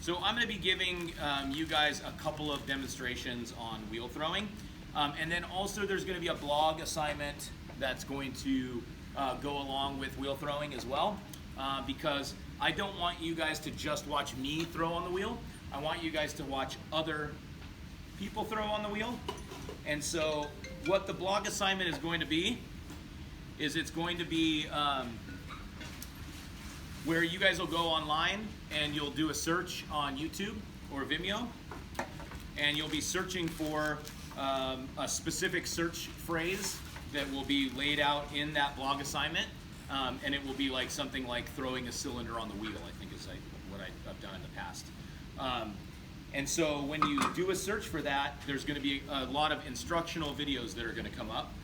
So I'm going to be giving you guys a couple of demonstrations on wheel throwing. And then also there's going to be a blog assignment that's going to go along with wheel throwing as well. Because I don't want you guys to just watch me throw on the wheel. I want you guys to watch other people throw on the wheel. And so what the blog assignment is going to be is it's going to be where you guys will go online and you'll do a search on YouTube or Vimeo, and you'll be searching for a specific search phrase that will be laid out in that blog assignment, and it will be like something like throwing a cylinder on the wheel, I think is what I've done in the past. And so when you do a search for that, there's going to be a lot of instructional videos that are going to come up,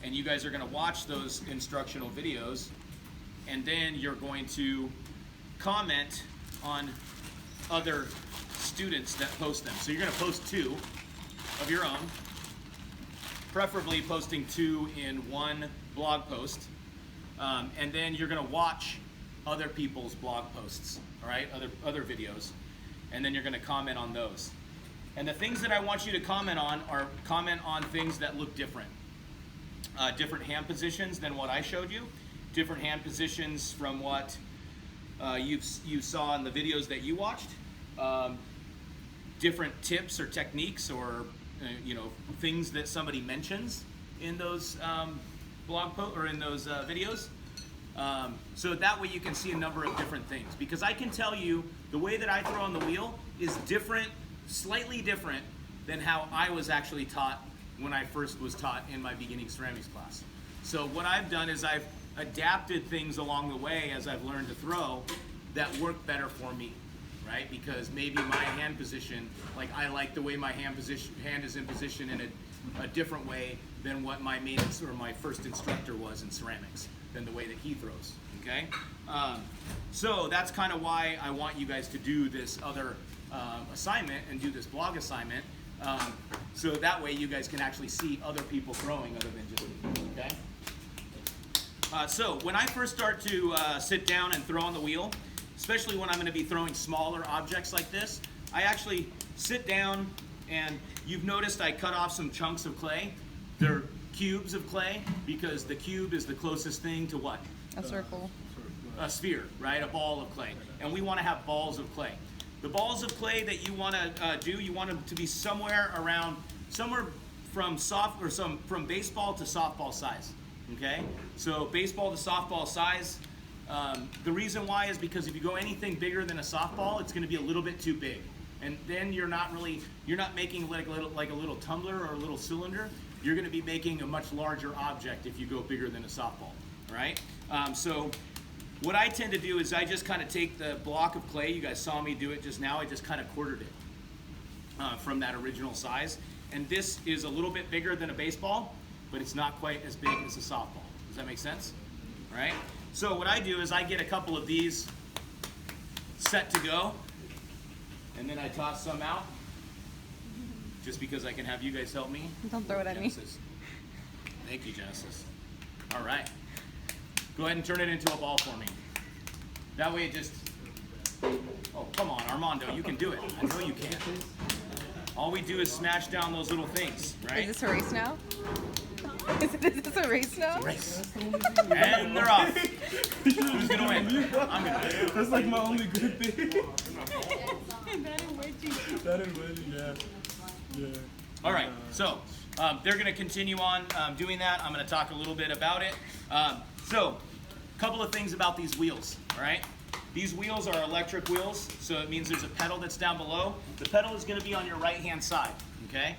and you guys are going to watch those instructional videos, and then you're going to comment on other students that post them. So you're going to post 2 of your own, preferably posting 2 in one blog post, and then you're going to watch other people's blog posts, all right, other videos, and then you're going to comment on those. And the things that I want you to comment on are things that look different. Different hand positions than what I showed you, different hand positions from what you saw in the videos that you watched, different tips or techniques or things that somebody mentions in those blog posts or in those videos. So that way you can see a number of different things, because I can tell you the way that I throw on the wheel is different, slightly different than how I was actually taught when I first was taught in my beginning ceramics class. So what I've done is I've adapted things along the way as I've learned to throw that work better for me, right? Because maybe my hand position, like I like the way my hand is in position in a different way than what my my first instructor was in ceramics, than the way that he throws, okay? So that's kind of why I want you guys to do this other assignment and do this blog assignment, so that way you guys can actually see other people throwing other than just me, okay? So when I first start to sit down and throw on the wheel, especially when I'm going to be throwing smaller objects like this, I actually sit down, and you've noticed I cut off some chunks of clay. They're cubes of clay because the cube is the closest thing to what? A circle. A sphere, right? A ball of clay. And we want to have balls of clay. The balls of clay that you want to you want them to be somewhere from from baseball to softball size. Okay? So baseball to softball size. The reason why is because if you go anything bigger than a softball, it's going to be a little bit too big. And then you're not making like a little tumbler or a little cylinder. You're going to be making a much larger object if you go bigger than a softball, right? So what I tend to do is I just kind of take the block of clay. You guys saw me do it just now. I just kind of quartered it from that original size. And this is a little bit bigger than a baseball, but it's not quite as big as a softball. Does that make sense? All right? So what I do is I get a couple of these set to go, and then I toss some out, just because I can have you guys help me. Don't throw it at me. Thank you, Genesis. All right. Go ahead and turn it into a ball for me. That way it just... Oh, come on, Armando, you can do it. I know you can. All we do is smash down those little things, right? Is this a race now? Is this a race now? Race. And they're off. Who's gonna win? I'm gonna win. That's like my only good thing. That is way too. Yeah. All right, so they're gonna continue on doing that. I'm gonna talk a little bit about it. So, a couple of things about these wheels, all right? These wheels are electric wheels, so it means there's a pedal that's down below. The pedal is gonna be on your right-hand side, okay?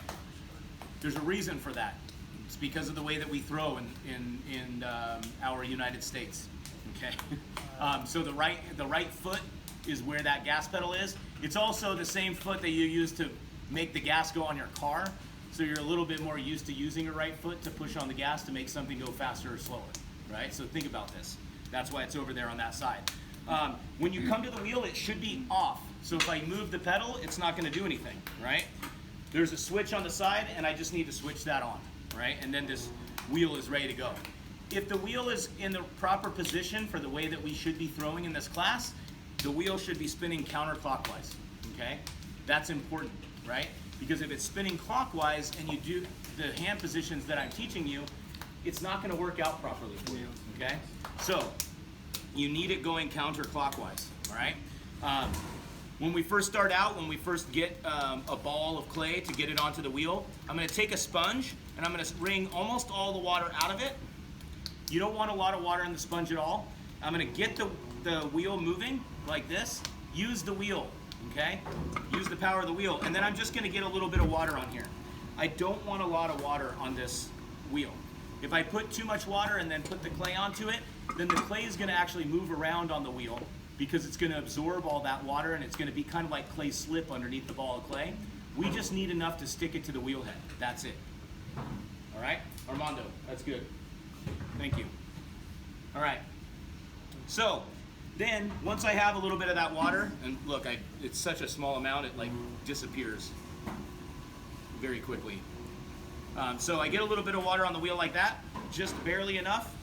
There's a reason for that. It's because of the way that we throw in our United States. Okay, so the right foot is where that gas pedal is. It's also the same foot that you use to make the gas go on your car. So you're a little bit more used to using your right foot to push on the gas to make something go faster or slower, right? So think about this. That's why it's over there on that side. When you come to the wheel, it should be off. So if I move the pedal, it's not going to do anything, right? There's a switch on the side, and I just need to switch that on. Right? And then this wheel is ready to go. If the wheel is in the proper position for the way that we should be throwing in this class, the wheel should be spinning counterclockwise, okay? That's important, right? Because if it's spinning clockwise and you do the hand positions that I'm teaching you, it's not gonna work out properly for you, okay? So, you need it going counterclockwise, all right? When we first start out, when we first get a ball of clay to get it onto the wheel, I'm gonna take a sponge and I'm gonna wring almost all the water out of it. You don't want a lot of water in the sponge at all. I'm gonna get the wheel moving like this. Use the wheel, okay? Use the power of the wheel. And then I'm just gonna get a little bit of water on here. I don't want a lot of water on this wheel. If I put too much water and then put the clay onto it, then the clay is gonna actually move around on the wheel because it's gonna absorb all that water and it's gonna be kind of like clay slip underneath the ball of clay. We just need enough to stick it to the wheel head. That's it. All right, Armando, that's good. Thank you. All right. So then once I have a little bit of that water, and look, it's such a small amount, it like disappears very quickly. So I get a little bit of water on the wheel like that, just barely enough.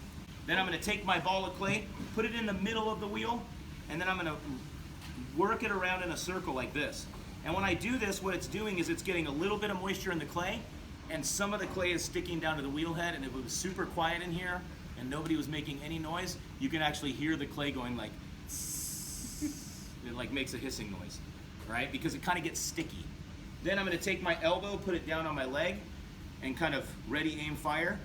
Then I'm gonna take my ball of clay, put it in the middle of the wheel, and then I'm gonna work it around in a circle like this. And when I do this, what it's doing is it's getting a little bit of moisture in the clay, and some of the clay is sticking down to the wheel head, and if it was super quiet in here, and nobody was making any noise, you can actually hear the clay going like, it like makes a hissing noise, right? Because it kind of gets sticky. Then I'm gonna take my elbow, put it down on my leg, and kind of ready, aim, fire,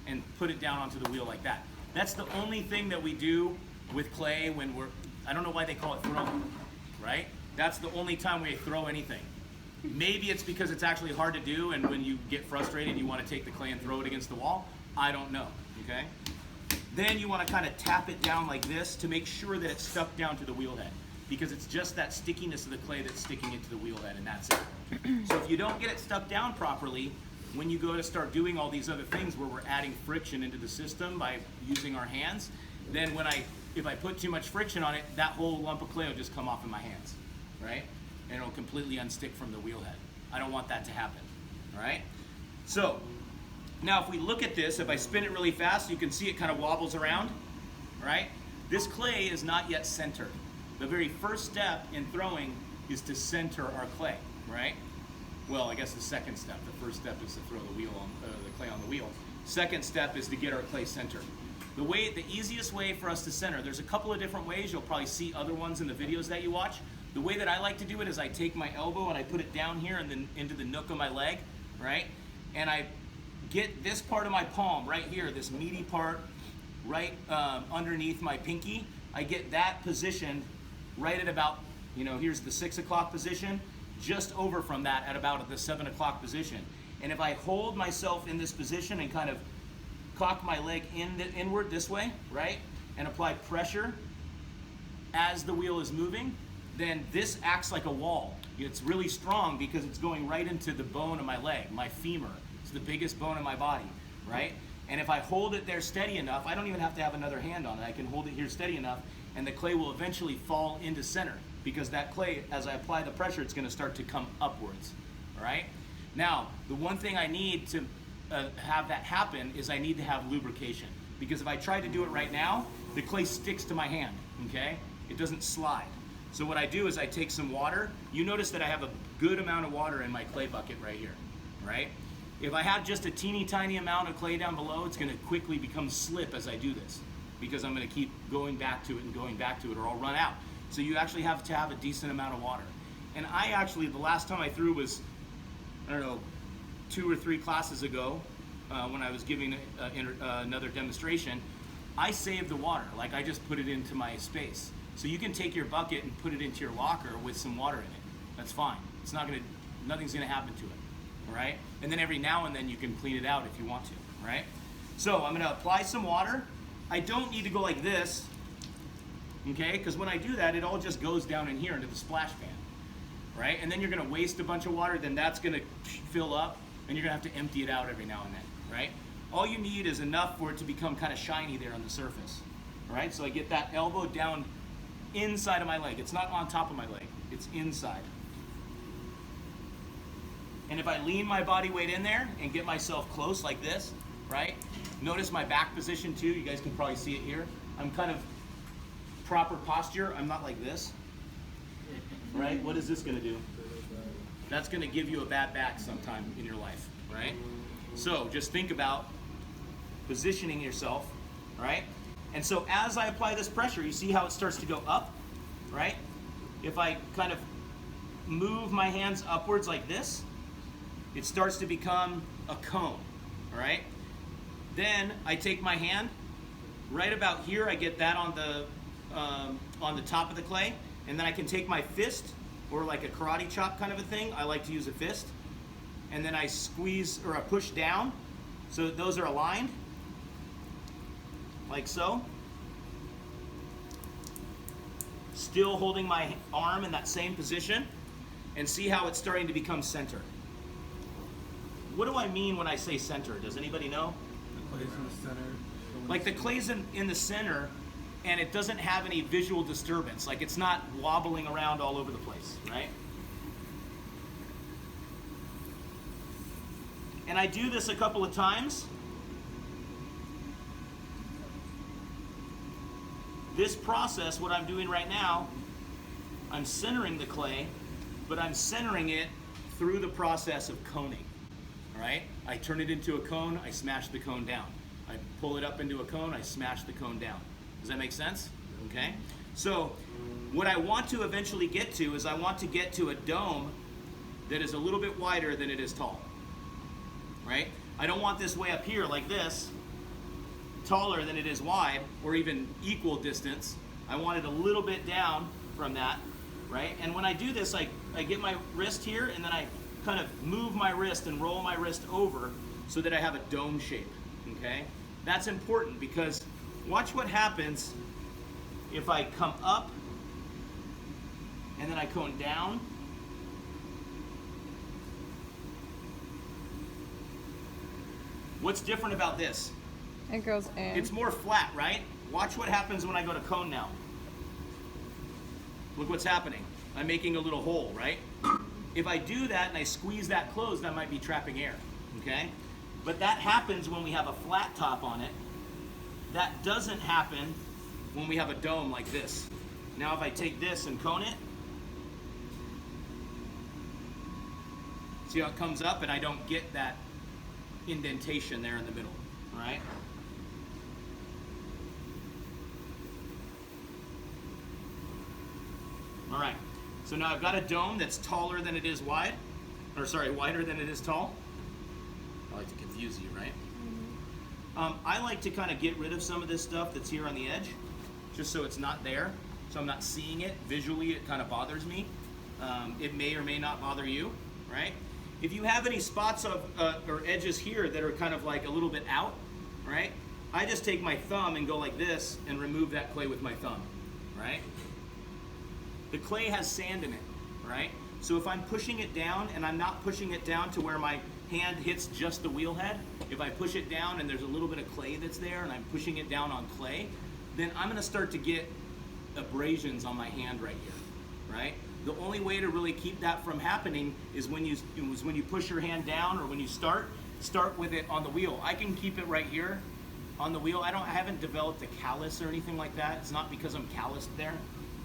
and put it down onto the wheel like that. That's the only thing that we do with clay when I don't know why they call it throwing, right? That's the only time we throw anything. Maybe it's because it's actually hard to do, and when you get frustrated, you want to take the clay and throw it against the wall. I don't know, okay? Then you want to kind of tap it down like this to make sure that it's stuck down to the wheel head, because it's just that stickiness of the clay that's sticking it to the wheel head, and that's it. So if you don't get it stuck down properly, when you go to start doing all these other things where we're adding friction into the system by using our hands, then if I put too much friction on it, that whole lump of clay will just come off in my hands, right? And it'll completely unstick from the wheel head. I don't want that to happen, all right? So, now if we look at this, if I spin it really fast, you can see it kind of wobbles around, all right? This clay is not yet centered. The very first step in throwing is to center our clay, right? Well, I guess the second step. The first step is to throw the clay on the wheel. Second step is to get our clay centered. The easiest way for us to center, there's a couple of different ways. You'll probably see other ones in the videos that you watch. The way that I like to do it is I take my elbow and I put it down here and then into the nook of my leg, right? And I get this part of my palm right here, this meaty part right underneath my pinky. I get that positioned right at about, here's the 6 o'clock position, just over from that at about the 7 o'clock position. And if I hold myself in this position and kind of cock my leg inward this way, right, and apply pressure as the wheel is moving, then this acts like a wall. It's really strong because it's going right into the bone of my leg, my femur. It's the biggest bone in my body, right? And if I hold it there steady enough, I don't even have to have another hand on it. I can hold it here steady enough, and the clay will eventually fall into center, because that clay, as I apply the pressure, it's gonna start to come upwards, all right? Now, the one thing I need to have that happen is I need to have lubrication, because if I try to do it right now, the clay sticks to my hand, okay? It doesn't slide. So what I do is I take some water. You notice that I have a good amount of water in my clay bucket right here, right? If I have just a teeny tiny amount of clay down below, it's gonna quickly become slip as I do this, because I'm gonna keep going back to it and going back to it, or I'll run out. So you actually have to have a decent amount of water. And the last time I threw was, I don't know, 2 or 3 classes ago, when I was giving another demonstration, I saved the water. Like, I just put it into my space. So you can take your bucket and put it into your locker with some water in it. That's fine. Nothing's gonna happen to it, all right? And then every now and then you can clean it out if you want to, all right? So I'm gonna apply some water. I don't need to go like this, okay? Because when I do that, it all just goes down in here into the splash pan, right? And then you're gonna waste a bunch of water, then that's gonna fill up, and you're gonna have to empty it out every now and then, right? All you need is enough for it to become kind of shiny there on the surface, all right? So I get that elbow down inside of my leg. It's not on top of my leg, it's inside. And if I lean my body weight in there and get myself close like this, right? Notice my back position too. You guys can probably see it here. I'm kind of proper posture, I'm not like this, right? What is this gonna do? That's gonna give you a bad back sometime in your life, right? So just think about positioning yourself, right? And so as I apply this pressure, you see how it starts to go up, right? If I kind of move my hands upwards like this, it starts to become a cone, all right? Then I take my hand, right about here, I get that on the top of the clay, and then I can take my fist, or like a karate chop kind of a thing. I like to use a fist, and then I squeeze, or I push down, so that those are aligned, like so. Still holding my arm in that same position, and see how it's starting to become center. What do I mean when I say center? Does anybody know? The clay's in the center. Like the clay's in the center, and it doesn't have any visual disturbance. Like it's not wobbling around all over the place, right? And I do this a couple of times. This process, what I'm doing right now, I'm centering the clay, but I'm centering it through the process of coning, all right? I turn it into a cone, I smash the cone down. I pull it up into a cone, I smash the cone down. Does that make sense? Okay? So what I want to eventually get to is I want to get to a dome that is a little bit wider than it is tall, right? I don't want this way up here like this, taller than it is wide, or even equal distance. I want it a little bit down from that, right? And when I do this, I get my wrist here, and then I kind of move my wrist and roll my wrist over so that I have a dome shape, okay? That's important because watch what happens if I come up and then I cone down. What's different about this? It goes in. It's more flat, right? Watch what happens when I go to cone now. Look what's happening. I'm making a little hole, right? If I do that and I squeeze that closed, I might be trapping air, okay? But that happens when we have a flat top on it. That doesn't happen when we have a dome like this. Now if I take this and cone it, see how it comes up and I don't get that indentation there in the middle, right? All right, so now I've got a dome that's taller than it is wide, or sorry, wider than it is tall. I like to confuse you, right? I like to kind of get rid of some of this stuff that's here on the edge, just so it's not there, so I'm not seeing it. Visually, it kind of bothers me. It may or may not bother you, right? If you have any spots of or edges here that are kind of like a little bit out, right? I just take my thumb and go like this and remove that clay with my thumb, right? The clay has sand in it, right? So if I'm pushing it down and I'm not pushing it down to where my hand hits just the wheel head, if I push it down and there's a little bit of clay that's there and I'm pushing it down on clay, then I'm gonna start to get abrasions on my hand right here, right? The only way to really keep that from happening is when you push your hand down, or when you start with it on the wheel. I can keep it right here on the wheel. I haven't developed a callus or anything like that. It's not because I'm calloused there,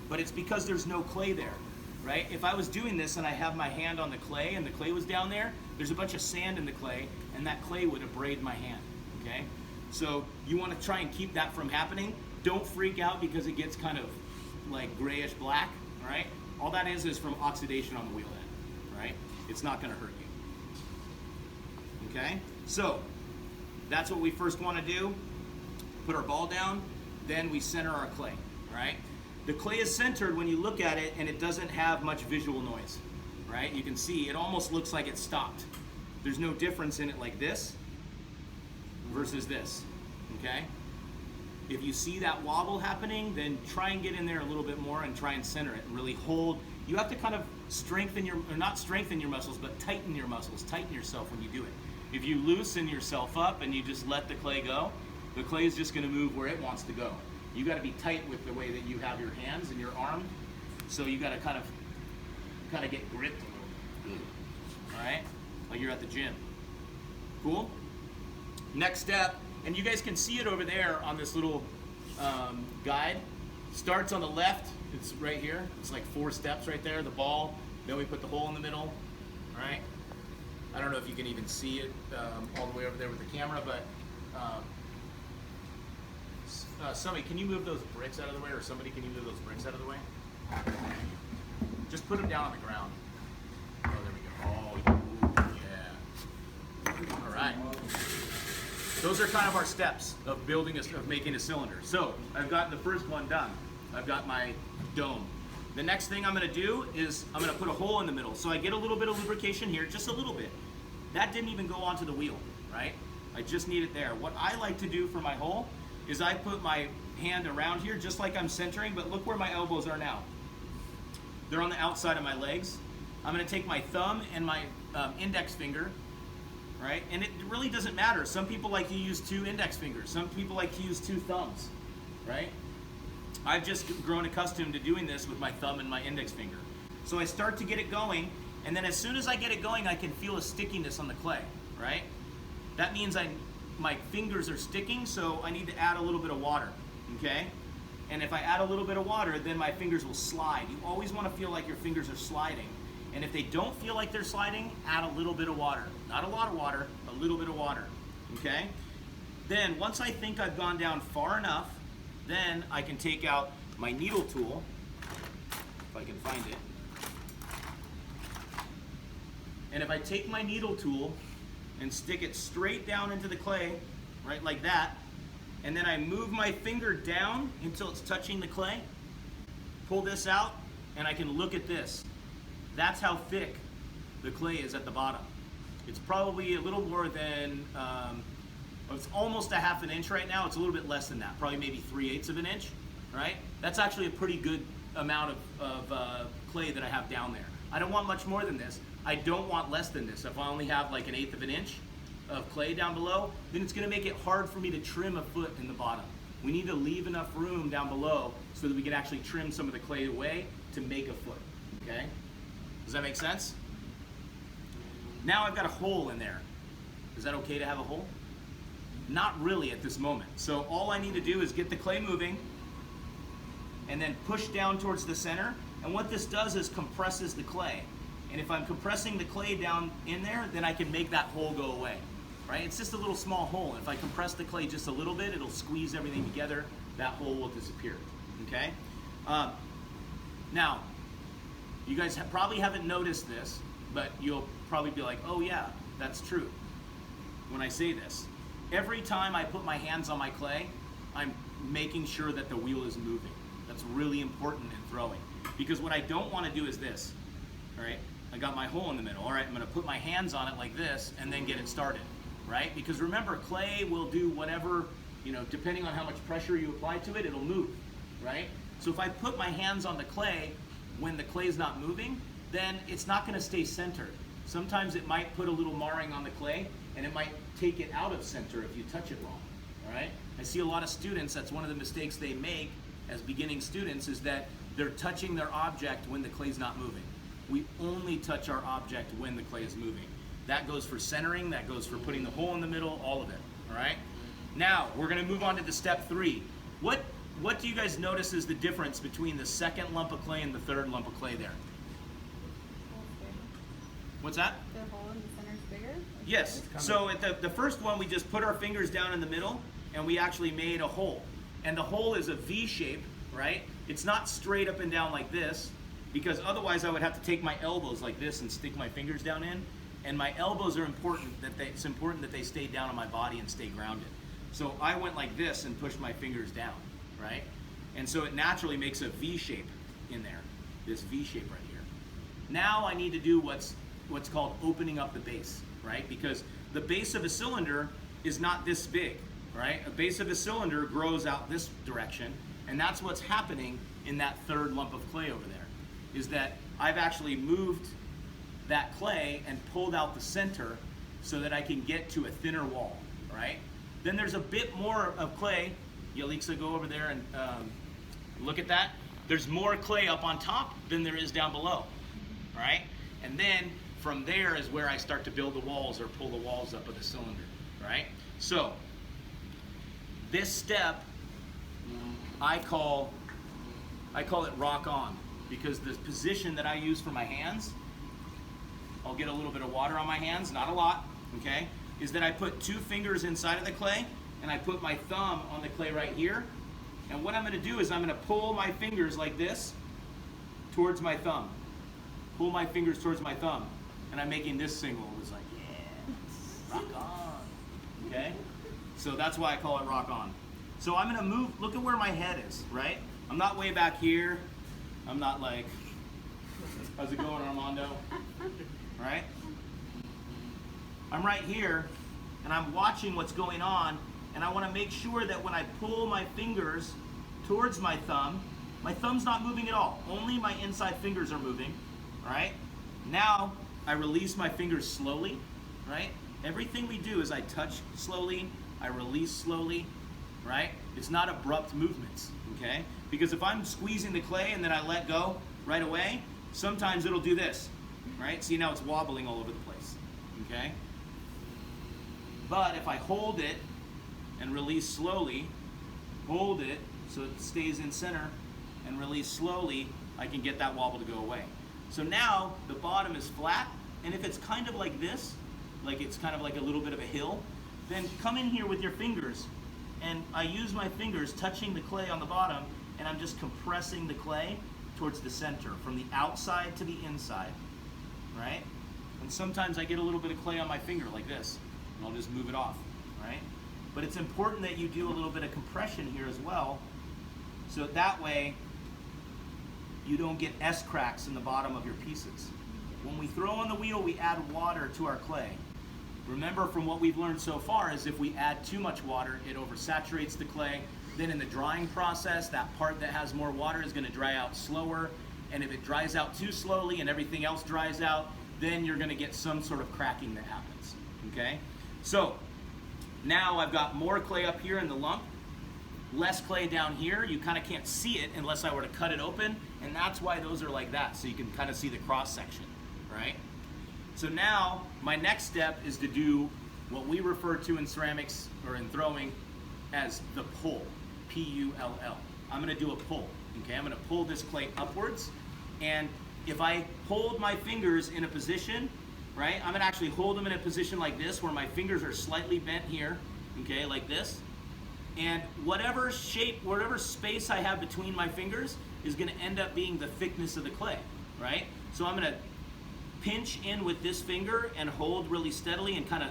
but it's because there's no clay there, right? If I was doing this and I have my hand on the clay and the clay was down there, there's a bunch of sand in the clay and that clay would abrade my hand, okay? So you want to try and keep that from happening. Don't freak out because it gets kind of like grayish black, all right? All that is from oxidation on the wheel head, right? It's not gonna hurt you, okay? So that's what we first wanna do. Put our ball down, then we center our clay, all right? The clay is centered when you look at it and it doesn't have much visual noise, right? You can see it almost looks like it stopped. There's no difference in it like this versus this, okay? If you see that wobble happening, then try and get in there a little bit more and try and center it and really hold. You have to kind of strengthen or not strengthen your muscles, but tighten your muscles, tighten yourself when you do it. If you loosen yourself up and you just let the clay go, the clay is just gonna move where it wants to go. You gotta be tight with the way that you have your hands and your arm, so you gotta kind of get gripped a little bit, all right? Like you're at the gym. Cool? Next step, and you guys can see it over there on this little guide. Starts on the left, it's right here. It's like 4 steps right there, the ball. Then we put the hole in the middle, all right? I don't know if you can even see it all the way over there with the camera, but somebody, can you move those bricks out of the way, or somebody, can you move those bricks out of the way? Just put them down on the ground. Oh, there we go. Oh, yeah. All right. Those are kind of our steps of building of making a cylinder. So I've gotten the first one done. I've got my dome. The next thing I'm going to do is I'm going to put a hole in the middle. So I get a little bit of lubrication here, just a little bit. That didn't even go onto the wheel, right? I just need it there. What I like to do for my hole is I put my hand around here just like I'm centering, but look where my elbows are now. They're on the outside of my legs. I'm going to take my thumb and my index finger, right? And it really doesn't matter. Some people like to use 2 index fingers. Some people like to use 2 thumbs, right? I've just grown accustomed to doing this with my thumb and my index finger. So I start to get it going, and then as soon as I get it going, I can feel a stickiness on the clay, right? That means my fingers are sticking, so I need to add a little bit of water, okay? And if I add a little bit of water, then my fingers will slide. You always want to feel like your fingers are sliding. And if they don't feel like they're sliding, add a little bit of water. Not a lot of water, a little bit of water, okay? Then once I think I've gone down far enough, then I can take out my needle tool, if I can find it. And if I take my needle tool and stick it straight down into the clay, right, like that, and then I move my finger down until it's touching the clay, pull this out, and I can look at this. That's how thick the clay is at the bottom. It's probably a little more than, it's almost a ½ an inch right now. It's a little bit less than that, probably maybe 3/8 of an inch, right? That's actually a pretty good amount of clay that I have down there. I don't want much more than this. I don't want less than this. If I only have like 1/8 of an inch of clay down below, then it's gonna make it hard for me to trim a foot in the bottom. We need to leave enough room down below so that we can actually trim some of the clay away to make a foot, okay? Does that make sense? Now I've got a hole in there. Is that okay to have a hole? Not really at this moment. So all I need to do is get the clay moving and then push down towards the center. And what this does is compresses the clay. And if I'm compressing the clay down in there, then I can make that hole go away, right? It's just a little small hole. If I compress the clay just a little bit, it'll squeeze everything together. That hole will disappear, okay? Now, you guys probably haven't noticed this, but you'll probably be like, oh yeah, that's true when I say this. Every time I put my hands on my clay, I'm making sure that the wheel is moving. That's really important in throwing. Because what I don't want to do is this, all right? I got my hole in the middle. All right, I'm going to put my hands on it like this and then get it started, right? Because remember, clay will do whatever, you know, depending on how much pressure you apply to it, it'll move, right? So if I put my hands on the clay when the clay is not moving, then it's not going to stay centered. Sometimes it might put a little marring on the clay, and it might take it out of center if you touch it wrong, all right? I see a lot of students, that's one of the mistakes they make as beginning students, is that they're touching their object when the clay's not moving. We only touch our object when the clay is moving. That goes for centering, that goes for putting the hole in the middle, all of it, all right? Now, we're gonna move on to the step 3. What do you guys notice is the difference between the second lump of clay and the third lump of clay there? What's that? The hole in the center is bigger? Yes, so at the first one, we just put our fingers down in the middle and we actually made a hole. And the hole is a V shape, right? It's not straight up and down like this, because otherwise I would have to take my elbows like this and stick my fingers down in. And my elbows are important, it's important that they stay down on my body and stay grounded. So I went like this and pushed my fingers down, right? And so it naturally makes a V shape in there, this V shape right here. Now I need to do what's called opening up the base, right? Because the base of a cylinder is not this big, right? A base of a cylinder grows out this direction, and that's what's happening in that third lump of clay over there, is that I've actually moved that clay and pulled out the center so that I can get to a thinner wall, right? Then there's a bit more of clay. Yalixa, go over there and look at that. There's more clay up on top than there is down below, all right? And then from there is where I start to build the walls or pull the walls up of the cylinder, right? So this step I call I call it rock on, because the position that I use for my hands, I'll get a little bit of water on my hands, not a lot, okay, is that I put 2 fingers inside of the clay, and I put my thumb on the clay right here. And what I'm going to do is I'm going to pull my fingers like this towards my thumb. Pull my fingers towards my thumb. And I'm making this signal. It's like, yeah, rock on. Okay? So that's why I call it rock on. So I'm going to move, look at where my head is, right? I'm not way back here. I'm not like, how's it going, Armando? Right? I'm right here, and I'm watching what's going on, and I want to make sure that when I pull my fingers towards my thumb's not moving at all. Only my inside fingers are moving, all right? Now, I release my fingers slowly, right? Everything we do is I touch slowly, I release slowly, right? It's not abrupt movements, okay? Because if I'm squeezing the clay and then I let go right away, sometimes it'll do this, right? See, now it's wobbling all over the place, okay? But if I hold it and release slowly, hold it so it stays in center, and release slowly, I can get that wobble to go away. So now the bottom is flat, and if it's kind of like this, like it's kind of like a little bit of a hill, then come in here with your fingers, and I use my fingers touching the clay on the bottom, and I'm just compressing the clay towards the center, from the outside to the inside, right? And sometimes I get a little bit of clay on my finger like this, and I'll just move it off, right? But it's important that you do a little bit of compression here as well, so that way you don't get S cracks in the bottom of your pieces. When we throw on the wheel, we add water to our clay. Remember, from what we've learned so far, is if we add too much water, it oversaturates the clay. Then in the drying process, that part that has more water is going to dry out slower. And if it dries out too slowly and everything else dries out, then you're going to get some sort of cracking that happens. Okay? So now I've got more clay up here in the lump, less clay down here. You kind of can't see it unless I were to cut it open, and that's why those are like that, so you can kind of see the cross section, right? So now my next step is to do what we refer to in ceramics or in throwing as the pull, P-U-L-L. I'm going to do a pull, okay? I'm going to pull this clay upwards, and if I hold my fingers in a position, right, I'm going to actually hold them in a position like this, where my fingers are slightly bent here, okay, like this. And whatever shape, whatever space I have between my fingers is going to end up being the thickness of the clay, right? So I'm going to pinch in with this finger and hold really steadily and kind of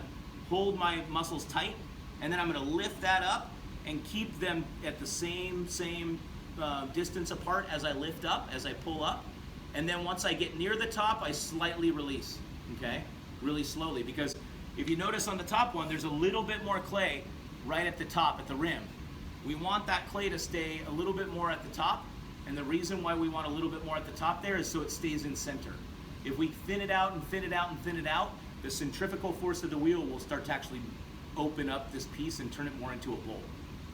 hold my muscles tight. And then I'm going to lift that up and keep them at the same distance apart as I lift up, as I pull up. And then once I get near the top, I slightly release, okay? Really slowly, because if you notice on the top one, there's a little bit more clay right at the top, at the rim. We want that clay to stay a little bit more at the top, and the reason why we want a little bit more at the top there is so it stays in center. If we thin it out and thin it out and thin it out, the centrifugal force of the wheel will start to actually open up this piece and turn it more into a bowl,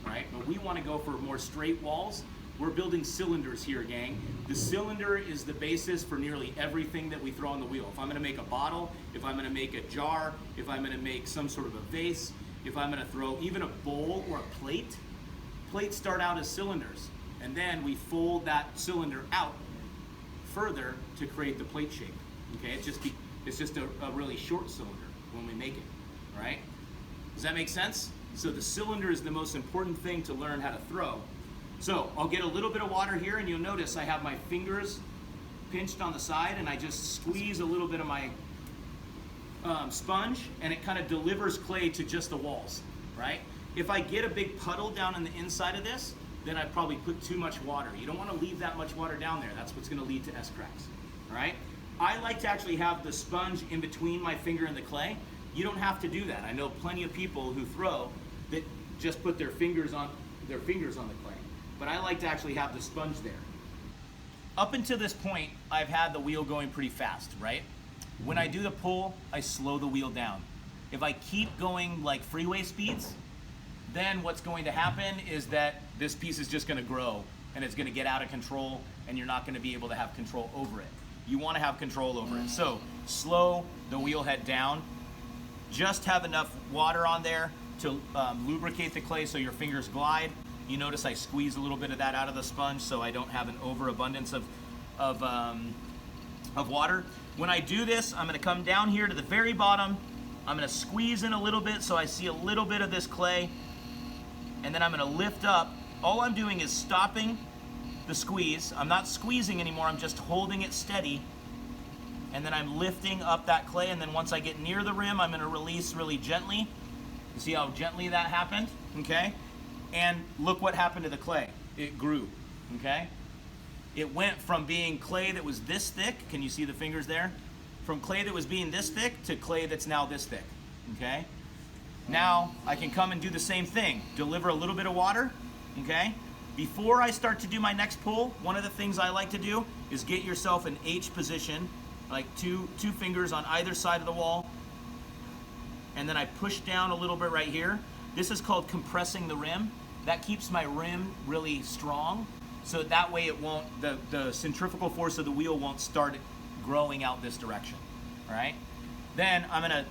right? But we want to go for more straight walls. We're building cylinders here, gang. The cylinder is the basis for nearly everything that we throw on the wheel. If I'm going to make a bottle, if I'm going to make a jar, if I'm going to make some sort of a vase, if I'm going to throw even a bowl or a plate, plates start out as cylinders, and then we fold that cylinder out further to create the plate shape. Okay, it's just a really short cylinder when we make it, right? Does that make sense? So the cylinder is the most important thing to learn how to throw. So I'll get a little bit of water here, and you'll notice I have my fingers pinched on the side, and I just squeeze a little bit of my sponge, and it kind of delivers clay to just the walls, right? If I get a big puddle down on the inside of this, then I probably put too much water. You don't want to leave that much water down there. That's what's going to lead to S cracks, all right? I like to actually have the sponge in between my finger and the clay. You don't have to do that. I know plenty of people who throw that just put their fingers on the clay, but I like to actually have the sponge there. Up until this point, I've had the wheel going pretty fast, right? When I do the pull, I slow the wheel down. If I keep going like freeway speeds, then what's going to happen is that this piece is just going to grow, and it's going to get out of control, and you're not going to be able to have control over it. You want to have control over it. So slow the wheel head down. Just have enough water on there to lubricate the clay so your fingers glide, You notice I squeeze a little bit of that out of the sponge so I don't have an overabundance of water. When I do this, I'm going to come down here to the very bottom. I'm going to squeeze in a little bit so I see a little bit of this clay, and then I'm going to lift up. All I'm doing is stopping the squeeze. I'm not squeezing anymore, I'm just holding it steady, and then I'm lifting up that clay, and then once I get near the rim, I'm going to release really gently. You see how gently that happened? Okay? And look what happened to the clay. It grew. Okay? It went from being clay that was this thick, can you see the fingers there? From clay that was being this thick to clay that's now this thick. Okay? Now I can come and do the same thing. Deliver a little bit of water. Okay? Before I start to do my next pull, one of the things I like to do is get yourself an H position, like two fingers on either side of the wall, and then I push down a little bit right here. This is called compressing the rim. That keeps my rim really strong, so that way it won't, the centrifugal force of the wheel won't start growing out this direction. All right? Then I'm gonna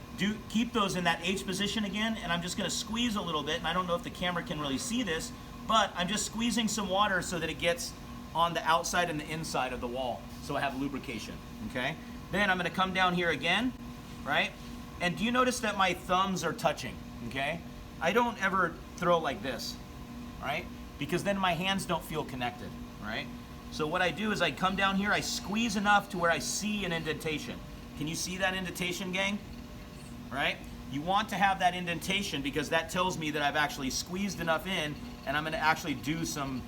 keep those in that H position again, and I'm just gonna squeeze a little bit, and I don't know if the camera can really see this, but I'm just squeezing some water so that it gets on the outside and the inside of the wall, so I have lubrication, okay? Then I'm gonna come down here again, right? And do you notice that my thumbs are touching, okay? I don't ever throw like this, right? Because then my hands don't feel connected, right? So what I do is I come down here, I squeeze enough to where I see an indentation. Can you see that indentation, gang? Right? You want to have that indentation because that tells me that I've actually squeezed enough in, and I'm going to actually do some,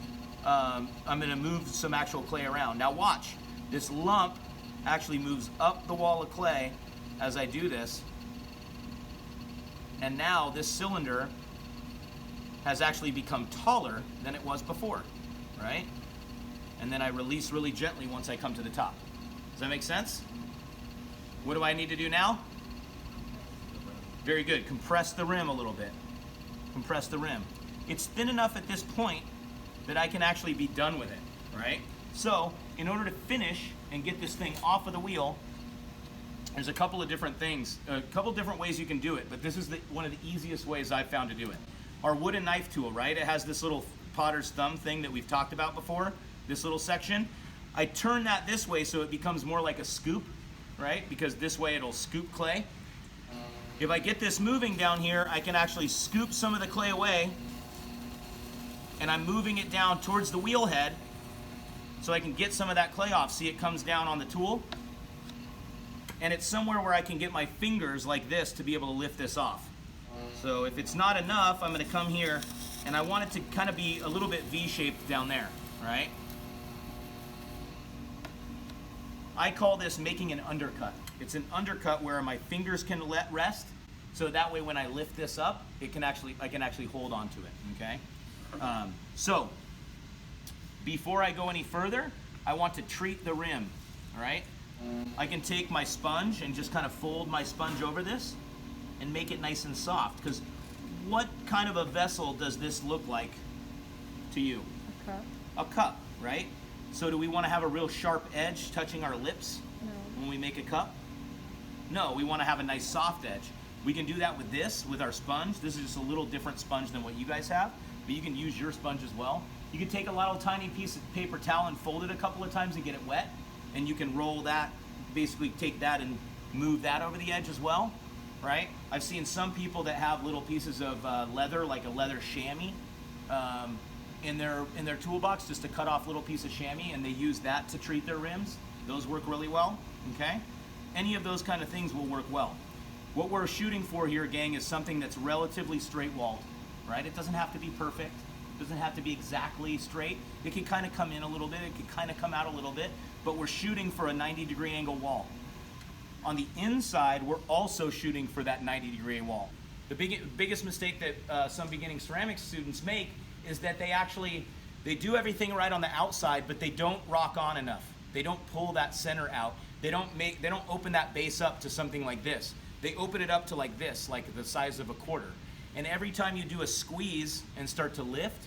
I'm going to move some actual clay around. Now watch, this lump actually moves up the wall of clay as I do this, and now this cylinder has actually become taller than it was before, right? And then I release really gently once I come to the top. Does that make sense? What do I need to do now? Very good. Compress the rim a little bit. Compress the rim. It's thin enough at this point that I can actually be done with it, right? So, in order to finish and get this thing off of the wheel, there's a couple of different things, a couple different ways you can do it, but this is one of the easiest ways I've found to do it. Our wooden knife tool, right? It has this little potter's thumb thing that we've talked about before, this little section. I turn that this way so it becomes more like a scoop, right? Because this way it'll scoop clay. If I get this moving down here, I can actually scoop some of the clay away, and I'm moving it down towards the wheel head so I can get some of that clay off. See, it comes down on the tool, and it's somewhere where I can get my fingers like this to be able to lift this off. So if it's not enough, I'm gonna come here, and I want it to kind of be a little bit V-shaped down there, right? I call this making an undercut. It's an undercut where my fingers can let rest, so that way when I lift this up, I can actually hold on to it, okay? So, before I go any further, I want to treat the rim, all right? I can take my sponge and just kind of fold my sponge over this and make it nice and soft, because what kind of a vessel does this look like to you? A cup? A cup, right? So do we want to have a real sharp edge touching our lips when we make a cup? No, we want to have a nice soft edge. We can do that with this, with our sponge. This is just a little different sponge than what you guys have, but you can use your sponge as well. You can take a little tiny piece of paper towel and fold it a couple of times and get it wet, and you can roll that, basically take that and move that over the edge as well, right? I've seen some people that have little pieces of leather, like a leather chamois, in their toolbox, just to cut off little piece of chamois, and they use that to treat their rims. Those work really well, okay? Any of those kind of things will work well. What we're shooting for here, gang, is something that's relatively straight-walled, right? It doesn't have to be perfect. It doesn't have to be exactly straight. It can kind of come in a little bit. It can kind of come out a little bit, but we're shooting for a 90-degree angle wall. On the inside, we're also shooting for that 90-degree wall. The biggest mistake that some beginning ceramics students make is that they do everything right on the outside, but they don't rock on enough. They don't pull that center out. They don't open that base up to something like this. They open it up to like this, like the size of a quarter. And every time you do a squeeze and start to lift,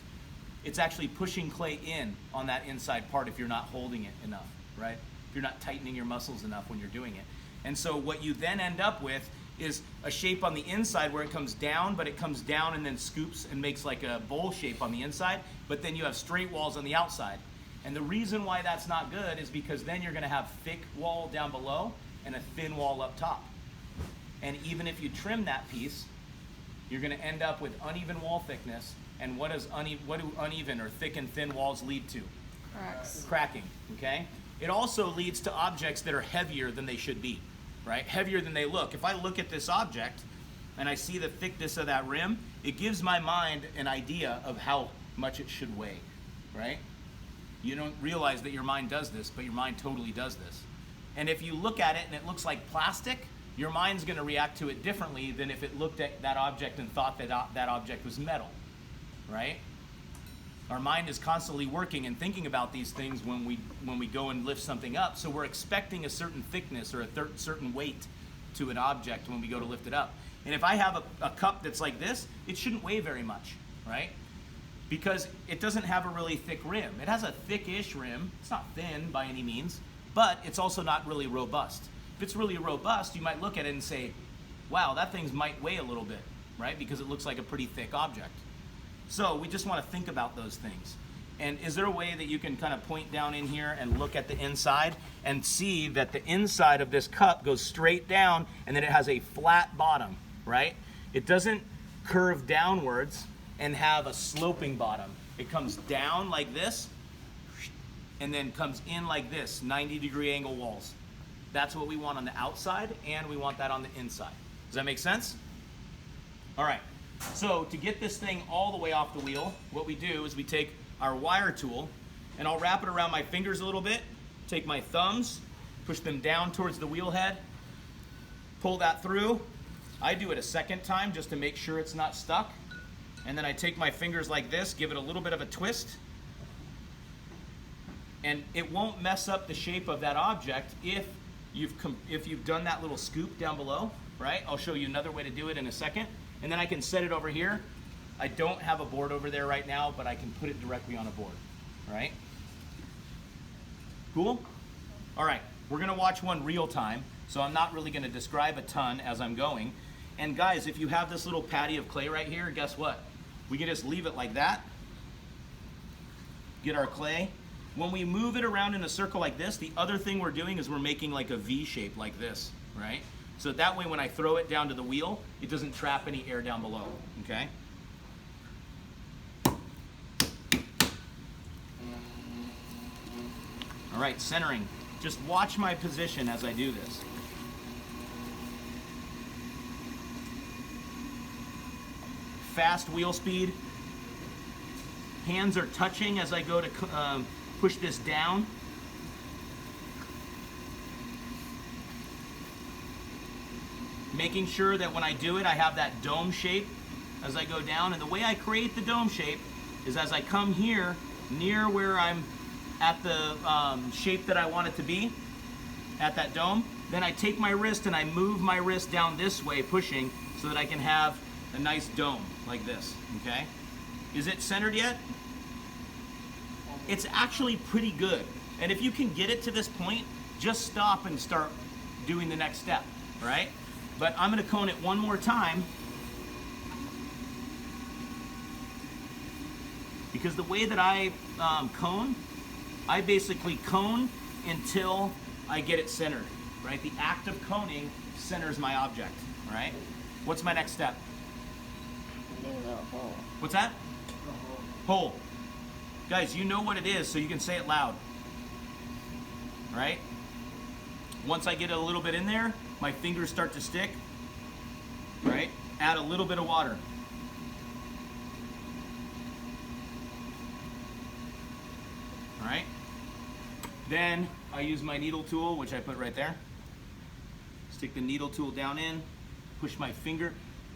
it's actually pushing clay in on that inside part if you're not holding it enough, right? If you're not tightening your muscles enough when you're doing it. And so what you then end up with is a shape on the inside where it comes down, but it comes down and then scoops and makes like a bowl shape on the inside, but then you have straight walls on the outside. And the reason why that's not good is because then you're gonna have thick wall down below and a thin wall up top. And even if you trim that piece, you're gonna end up with uneven wall thickness. And what do uneven or thick and thin walls lead to? Cracks. Cracking, okay? It also leads to objects that are heavier than they should be, right? Heavier than they look. If I look at this object and I see the thickness of that rim, it gives my mind an idea of how much it should weigh, right? You don't realize that your mind does this, but your mind totally does this. And if you look at it and it looks like plastic, your mind's gonna react to it differently than if it looked at that object and thought that that object was metal, right? Our mind is constantly working and thinking about these things when we go and lift something up. So we're expecting a certain thickness or a certain weight to an object when we go to lift it up. And if I have a cup that's like this, it shouldn't weigh very much, right? Because it doesn't have a really thick rim. It has a thick-ish rim. It's not thin by any means, but it's also not really robust. If it's really robust, you might look at it and say, wow, that thing might weigh a little bit, right? Because it looks like a pretty thick object. So we just want to think about those things. And is there a way that you can kind of point down in here and look at the inside and see that the inside of this cup goes straight down and then it has a flat bottom, right? It doesn't curve downwards and have a sloping bottom. It comes down like this and then comes in like this, 90-degree angle walls. That's what we want on the outside, and we want that on the inside. Does that make sense? All right, so to get this thing all the way off the wheel, what we do is we take our wire tool, and I'll wrap it around my fingers a little bit, take my thumbs, push them down towards the wheel head, pull that through. I do it a second time just to make sure it's not stuck. And then I take my fingers like this, give it a little bit of a twist, and it won't mess up the shape of that object if you've done that little scoop down below, right? I'll show you another way to do it in a second. And then I can set it over here. I don't have a board over there right now, but I can put it directly on a board, right? Cool? All right, we're gonna watch one real time, so I'm not really gonna describe a ton as I'm going. And guys, if you have this little patty of clay right here, guess what? We can just leave it like that. Get our clay. When we move it around in a circle like this, the other thing we're doing is we're making like a V shape like this, right? So that way when I throw it down to the wheel, it doesn't trap any air down below, okay? All right, centering. Just watch my position as I do this. Fast wheel speed. Hands are touching as I go to push this down. Making sure that when I do it, I have that dome shape as I go down. And the way I create the dome shape is as I come here near where I'm at the shape that I want it to be, at that dome, then I take my wrist and I move my wrist down this way, pushing, so that I can have a nice dome like this, okay? Is it centered yet? It's actually pretty good. And if you can get it to this point, just stop and start doing the next step, right? But I'm gonna cone it one more time, because the way that I cone, I basically cone until I get it centered, right? The act of coning centers my object, right? What's my next step? What's that? Hole. Guys, you know what it is, so you can say it loud, right? Once I get a little bit in there, my fingers start to stick, right? Add a little bit of water. All right? Then I use my needle tool, which I put right there. Stick the needle tool down in, push my finger.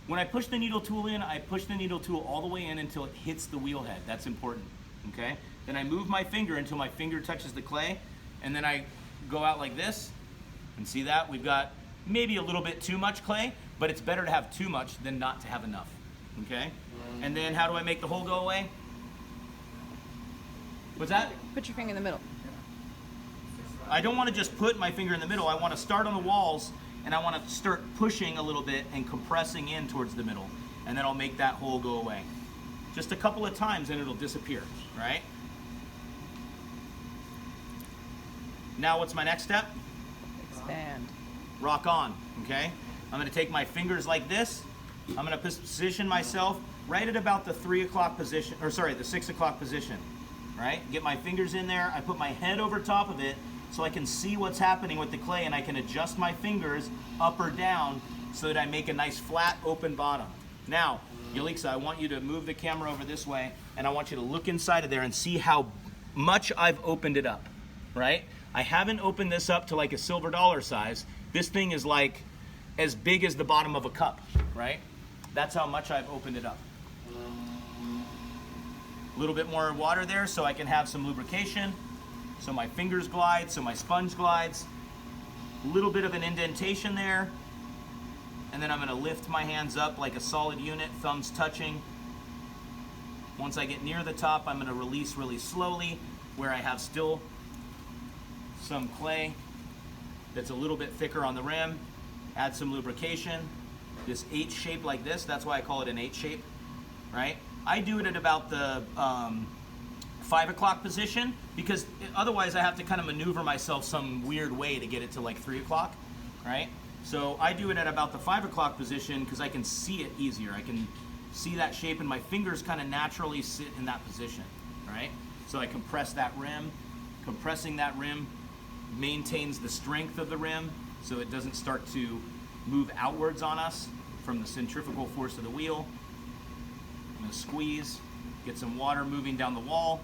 When I push the needle tool in, I push the needle tool all the way in until it hits the wheel head. That's important, okay? Then I move my finger until my finger touches the clay, and then I go out like this, and see that? We've got maybe a little bit too much clay, but it's better to have too much than not to have enough, okay? And then how do I make the hole go away? What's that? Put your finger in the middle. I don't want to just put my finger in the middle. I want to start on the walls and I want to start pushing a little bit and compressing in towards the middle, and then I'll make that hole go away. Just a couple of times and it'll disappear, right? Now what's my next step? Expand. Rock on, okay? I'm gonna take my fingers like this. I'm gonna position myself right at about the 3 o'clock position, or sorry, the 6 o'clock position, right? Get my fingers in there. I put my head over top of it so I can see what's happening with the clay, and I can adjust my fingers up or down so that I make a nice flat open bottom. Now, Yelixa, I want you to move the camera over this way, and I want you to look inside of there and see how much I've opened it up, right? I haven't opened this up to like a silver dollar size. This thing is like as big as the bottom of a cup, right? That's how much I've opened it up. A little bit more water there so I can have some lubrication, so my fingers glide, so my sponge glides. A little bit of an indentation there. And then I'm gonna lift my hands up like a solid unit, thumbs touching. Once I get near the top, I'm gonna release really slowly where I have still some clay that's a little bit thicker on the rim. Add some lubrication. This H shape like this, that's why I call it an H shape, right? I do it at about the 5 o'clock position because otherwise I have to kind of maneuver myself some weird way to get it to like 3 o'clock, right? So I do it at about the 5 o'clock position because I can see it easier. I can see that shape and my fingers kind of naturally sit in that position, right? So I compress that rim. Compressing that rim maintains the strength of the rim so it doesn't start to move outwards on us from the centrifugal force of the wheel. I'm gonna squeeze, get some water moving down the wall.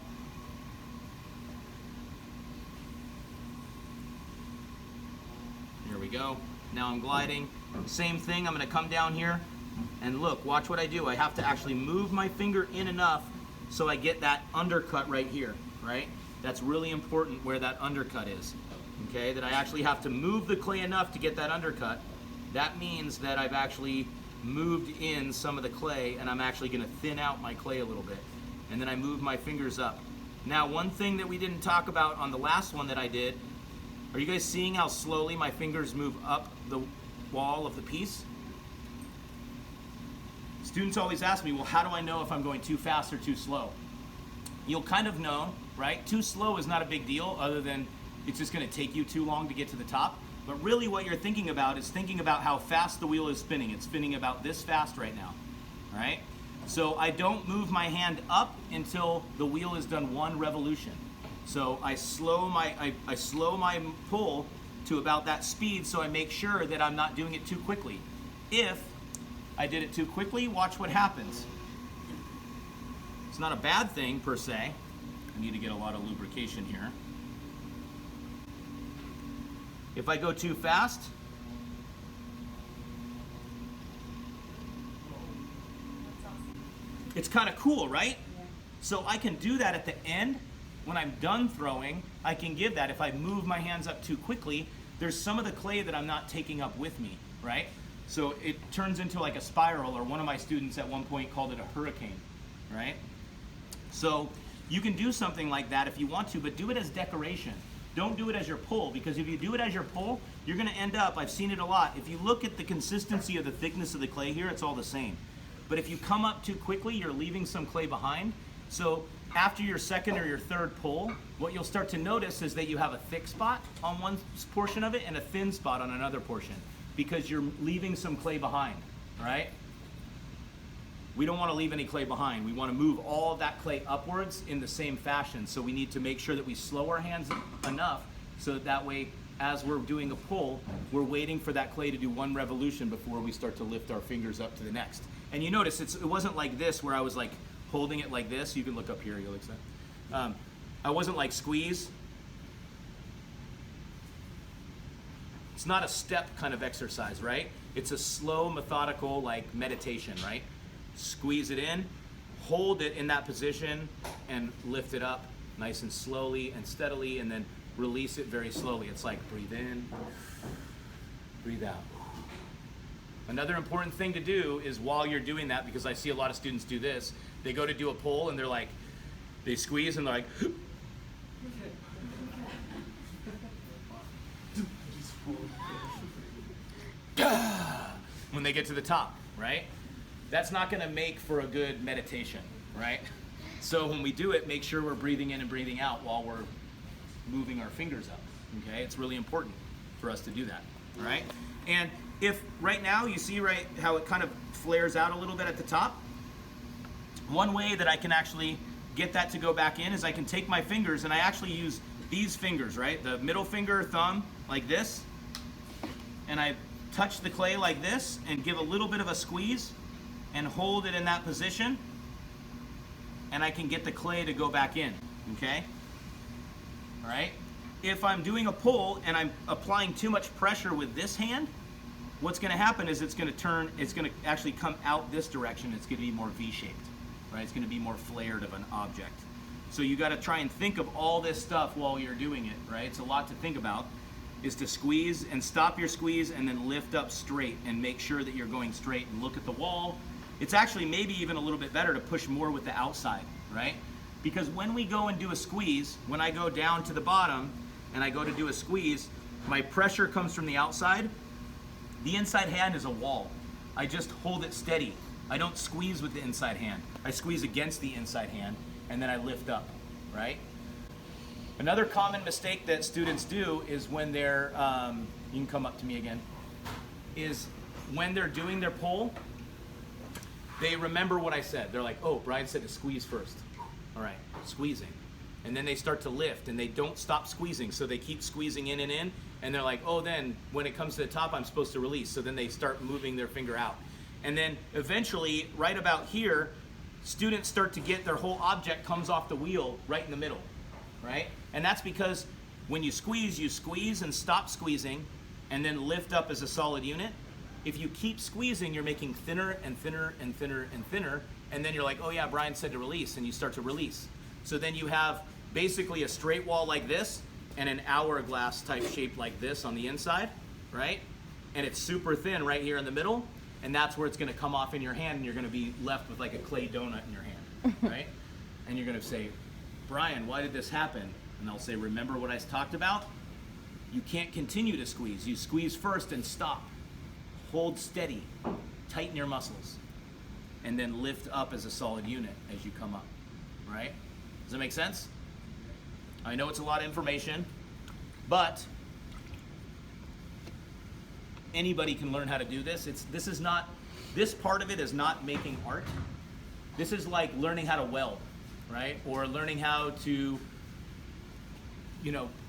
Here we go. Now I'm gliding. Same thing, I'm gonna come down here and look, watch what I do. I have to actually move my finger in enough so I get that undercut right here, right? That's really important where that undercut is, okay? That I actually have to move the clay enough to get that undercut. That means that I've actually moved in some of the clay and I'm actually gonna thin out my clay a little bit. And then I move my fingers up. Now, one thing that we didn't talk about on the last one that I did, are you guys seeing how slowly my fingers move up the wall of the piece? Students always ask me, well, how do I know if I'm going too fast or too slow? You'll kind of know, right? Too slow is not a big deal other than it's just gonna take you too long to get to the top. But really what you're thinking about is thinking about how fast the wheel is spinning. It's spinning about this fast right now, all right? So I don't move my hand up until the wheel has done one revolution. So I slow my pull to about that speed so I make sure that I'm not doing it too quickly. If I did it too quickly, watch what happens. It's not a bad thing per se. I need to get a lot of lubrication here. If I go too fast, it's kind of cool, right? So I can do that at the end. When I'm done throwing, I can give that. If I move my hands up too quickly, there's some of the clay that I'm not taking up with me, right? So it turns into like a spiral, or one of my students at one point called it a hurricane, right? So you can do something like that if you want to, but do it as decoration. Don't do it as your pull, because if you do it as your pull, you're gonna end up, I've seen it a lot, if you look at the consistency of the thickness of the clay here, it's all the same. But if you come up too quickly, you're leaving some clay behind. So after your second or your third pull, what you'll start to notice is that you have a thick spot on one portion of it and a thin spot on another portion, because you're leaving some clay behind, right? We don't want to leave any clay behind. We want to move all of that clay upwards in the same fashion. So we need to make sure that we slow our hands enough so that way, as we're doing a pull, we're waiting for that clay to do one revolution before we start to lift our fingers up to the next. And you notice it wasn't like this where I was like holding it like this. You can look up here, Yelixa. I wasn't like squeeze. It's not a step kind of exercise, right? It's a slow, methodical, like meditation, right? Squeeze it in, hold it in that position, and lift it up nice and slowly and steadily, and then release it very slowly. It's like breathe in, breathe out. Another important thing to do is while you're doing that, because I see a lot of students do this, they go to do a pull and they're like, they squeeze and they're like, when they get to the top, right? That's not gonna make for a good meditation, right? So when we do it, make sure we're breathing in and breathing out while we're moving our fingers up, okay? It's really important for us to do that, all right? And if right now you see right how it kind of flares out a little bit at the top, one way that I can actually get that to go back in is I can take my fingers and I actually use these fingers, right? The middle finger, thumb, like this, and I touch the clay like this and give a little bit of a squeeze and hold it in that position, and I can get the clay to go back in, okay? All right? If I'm doing a pull and I'm applying too much pressure with this hand, what's gonna happen is it's gonna actually come out this direction. It's gonna be more V-shaped, right? It's gonna be more flared of an object. So you gotta try and think of all this stuff while you're doing it, right? It's a lot to think about, is to squeeze and stop your squeeze and then lift up straight and make sure that you're going straight and look at the wall. It's actually maybe even a little bit better to push more with the outside, right? Because when we go and do a squeeze, when I go down to the bottom and I go to do a squeeze, my pressure comes from the outside. The inside hand is a wall. I just hold it steady. I don't squeeze with the inside hand. I squeeze against the inside hand and then I lift up, right? Another common mistake that students do is when they're, you can come up to me again, is when they're doing their pull, they remember what I said. They're like, oh, Brian said to squeeze first. All right, squeezing. And then they start to lift and they don't stop squeezing. So they keep squeezing in and they're like, oh, then when it comes to the top, I'm supposed to release. So then they start moving their finger out. And then eventually, right about here, students start to get their whole object comes off the wheel right in the middle, right? And that's because when you squeeze and stop squeezing and then lift up as a solid unit. If you keep squeezing, you're making thinner and thinner and thinner and thinner, and then you're like, oh yeah, Brian said to release, and you start to release. So then you have basically a straight wall like this and an hourglass type shape like this on the inside, right? And it's super thin right here in the middle, and that's where it's gonna come off in your hand, and you're gonna be left with like a clay donut in your hand, right? And you're gonna say, Brian, why did this happen? And I'll say, remember what I talked about? You can't continue to squeeze. You squeeze first and stop. Hold steady, tighten your muscles, and then lift up as a solid unit as you come up, right? Does that make sense? I know it's a lot of information, but anybody can learn how to do this. This part of it is not making art. This is like learning how to weld, right? Or learning how to,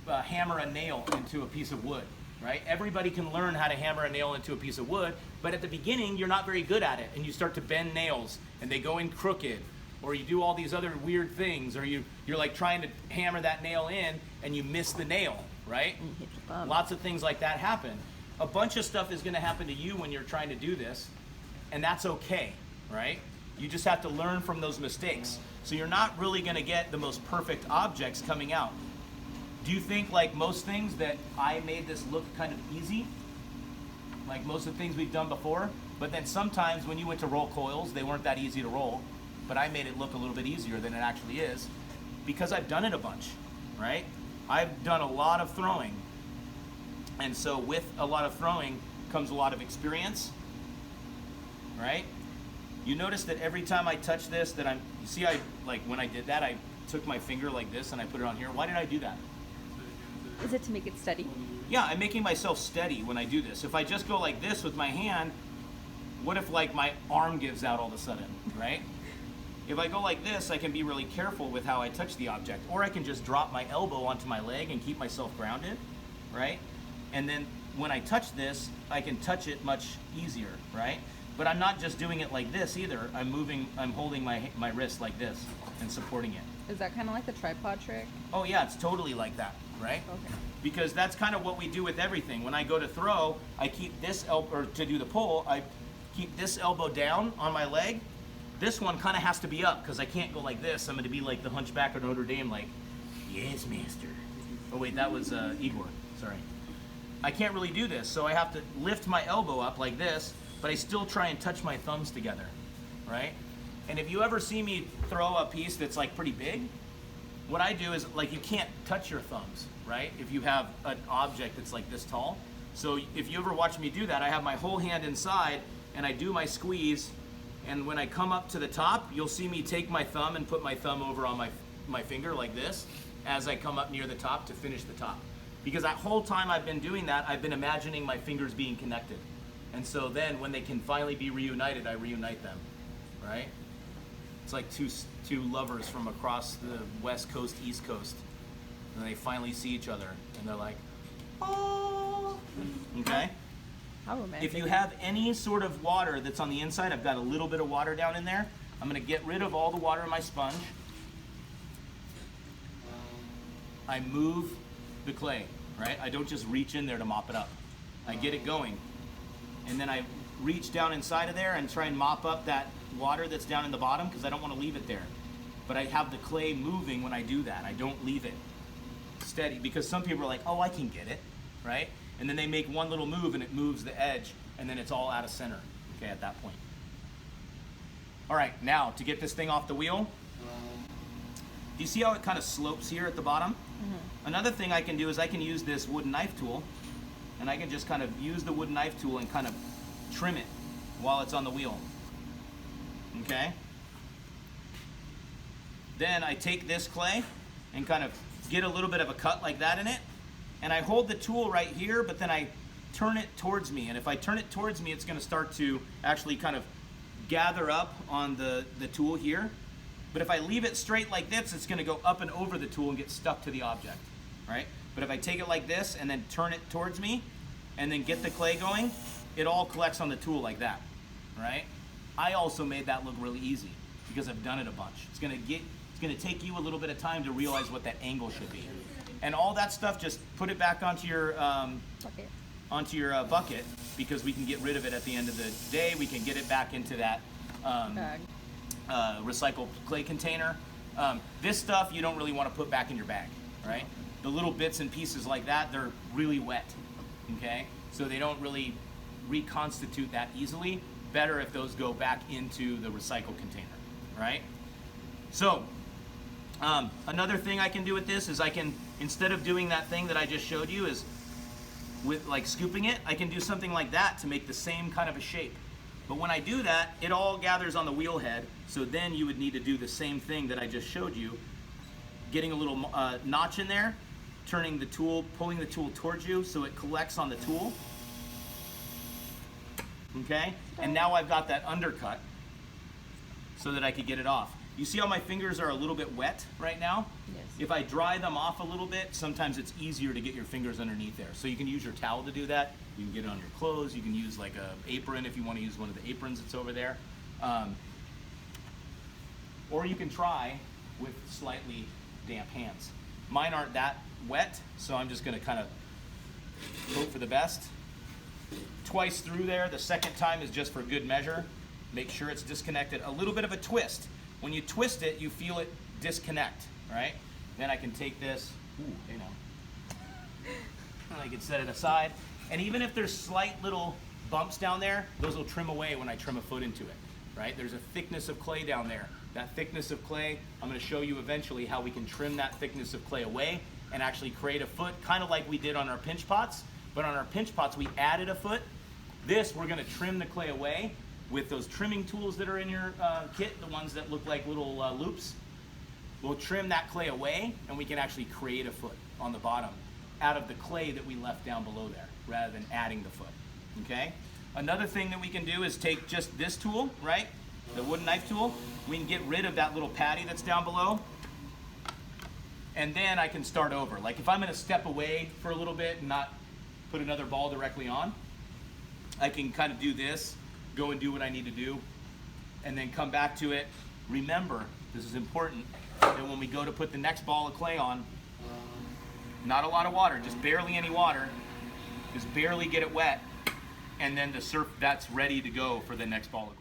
hammer a nail into a piece of wood. Right? Everybody can learn how to hammer a nail into a piece of wood, but at the beginning, you're not very good at it, and you start to bend nails, and they go in crooked, or you do all these other weird things, or you're like trying to hammer that nail in, and you miss the nail, right? Lots of things like that happen. A bunch of stuff is gonna happen to you when you're trying to do this, and that's okay, right? You just have to learn from those mistakes. So you're not really gonna get the most perfect objects coming out. Do you think, like most things, that I made this look kind of easy? Like most of the things we've done before? But then sometimes when you went to roll coils, they weren't that easy to roll. But I made it look a little bit easier than it actually is because I've done it a bunch, right? I've done a lot of throwing. And so with a lot of throwing comes a lot of experience, right? You notice that every time I touch this, when I did that, I took my finger like this and I put it on here. Why did I do that? Is it to make it steady? Yeah, I'm making myself steady when I do this. If I just go like this with my hand, what if like my arm gives out all of a sudden, right? If I go like this, I can be really careful with how I touch the object. Or I can just drop my elbow onto my leg and keep myself grounded, right? And then when I touch this, I can touch it much easier, right? But I'm not just doing it like this either. I'm holding my wrist like this and supporting it. Is that kind of like the tripod trick? Oh yeah, it's totally like that, right? Okay. Because that's kind of what we do with everything. When I go to throw, I keep this elbow, or to do the pull, I keep this elbow down on my leg. This one kind of has to be up because I can't go like this. I'm going to be like the Hunchback of Notre Dame, like, yes, master. Oh wait, that was Igor, sorry. I can't really do this, so I have to lift my elbow up like this, but I still try and touch my thumbs together, right? And if you ever see me throw a piece that's like pretty big, what I do is, like, you can't touch your thumbs, right? If you have an object that's like this tall. So if you ever watch me do that, I have my whole hand inside and I do my squeeze, and when I come up to the top, you'll see me take my thumb and put my thumb over on my finger like this as I come up near the top to finish the top. Because that whole time I've been doing that, I've been imagining my fingers being connected. And so then when they can finally be reunited, I reunite them, right? It's like two lovers from across the West Coast, East Coast, and they finally see each other, and they're like, oh, okay? How romantic. If you have any sort of water that's on the inside, I've got a little bit of water down in there. I'm gonna get rid of all the water in my sponge. I move the clay, right? I don't just reach in there to mop it up. I get it going. And then I reach down inside of there and try and mop up that water that's down in the bottom because I don't want to leave it there. But I have the clay moving when I do that. I don't leave it steady because some people are like, oh, I can get it, right? And then they make one little move and it moves the edge and then it's all out of center, okay, at that point. All right, now to get this thing off the wheel, do you see how it kind of slopes here at the bottom? Mm-hmm. Another thing I can do is I can use this wooden knife tool and I can just kind of use the wooden knife tool and kind of trim it while it's on the wheel, okay? Then I take this clay and kind of get a little bit of a cut like that in it, and I hold the tool right here, but then I turn it towards me, and if I turn it towards me, it's gonna start to actually kind of gather up on the tool here. But if I leave it straight like this, it's gonna go up and over the tool and get stuck to the object, right? But if I take it like this and then turn it towards me and then get the clay going, it all collects on the tool like that, right? I also made that look really easy because I've done it a bunch. It's gonna take you a little bit of time to realize what that angle should be. And all that stuff, just put it back onto your bucket because we can get rid of it at the end of the day. We can get it back into that Bag. Recycled clay container. This stuff you don't really want to put back in your bag, right? The little bits and pieces like that, they're really wet, okay? So they don't really reconstitute that easily. Better if those go back into the recycle container, right? So, another thing I can do with this is I can, instead of doing that thing that I just showed you is with like scooping it, I can do something like that to make the same kind of a shape. But when I do that, it all gathers on the wheel head, so then you would need to do the same thing that I just showed you, getting a little notch in there, turning the tool, pulling the tool towards you so it collects on the tool. Okay? And now I've got that undercut so that I could get it off. You see how my fingers are a little bit wet right now? Yes. If I dry them off a little bit, sometimes it's easier to get your fingers underneath there. So you can use your towel to do that. You can get it on your clothes. You can use like an apron if you want to use one of the aprons that's over there. Or you can try with slightly damp hands. Mine aren't that wet, so I'm just gonna kind of hope for the best. Twice through there, the second time is just for good measure. Make sure it's disconnected. A little bit of a twist. When you twist it, you feel it disconnect, right? Then I can take this, and I can set it aside. And even if there's slight little bumps down there, those will trim away when I trim a foot into it, right? There's a thickness of clay down there. That thickness of clay, I'm gonna show you eventually how we can trim that thickness of clay away and actually create a foot, kind of like we did on our pinch pots. But on our pinch pots, we added a foot. This, we're gonna trim the clay away with those trimming tools that are in your kit, the ones that look like little loops. We'll trim that clay away and we can actually create a foot on the bottom out of the clay that we left down below there, rather than adding the foot, okay? Another thing that we can do is take just this tool, right? The wooden knife tool. We can get rid of that little patty that's down below. And then I can start over. Like if I'm gonna step away for a little bit and not put another ball directly on, I can kind of do this, go and do what I need to do, and then come back to it. Remember, this is important, that when we go to put the next ball of clay on, not a lot of water, just barely any water, just barely get it wet, and then the surf, that's ready to go for the next ball of clay.